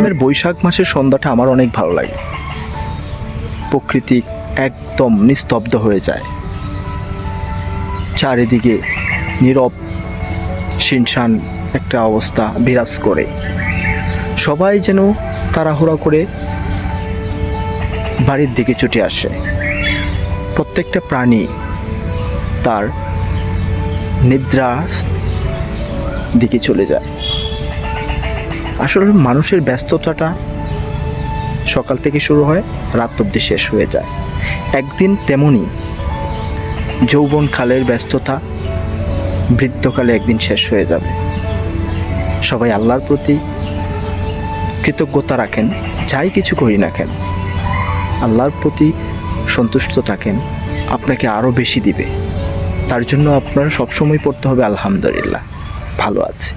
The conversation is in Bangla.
গ্রামের বৈশাখ মাসের সন্ধ্যাটা আমার অনেক ভালো লাগে। প্রকৃতি একদম নিস্তব্ধ হয়ে যায়, চারিদিকে নীরব শুনশান একটা অবস্থা বিরাজ করে। সবাই যেন তাড়াহুড়া করে বাড়ির দিকে ছুটে আসে। প্রত্যেকটা প্রাণী তার নিদ্রার দিকে চলে যায়। আসলে মানুষের ব্যস্ততাটা সকাল থেকে শুরু হয়, রাত অবধি শেষ হয়ে যায়। একদিন তেমনই যৌবনকালের ব্যস্ততা বৃদ্ধকালে একদিন শেষ হয়ে যাবে। সবাই আল্লাহর প্রতি কৃতজ্ঞতা রাখেন, যাই কিছু করি না কেন আল্লাহর প্রতি সন্তুষ্ট থাকেন, আপনাকে আরও বেশি দিবে। তার জন্য আপনার সবসময় পড়তে হবে আলহামদুলিল্লাহ, ভালো আছে।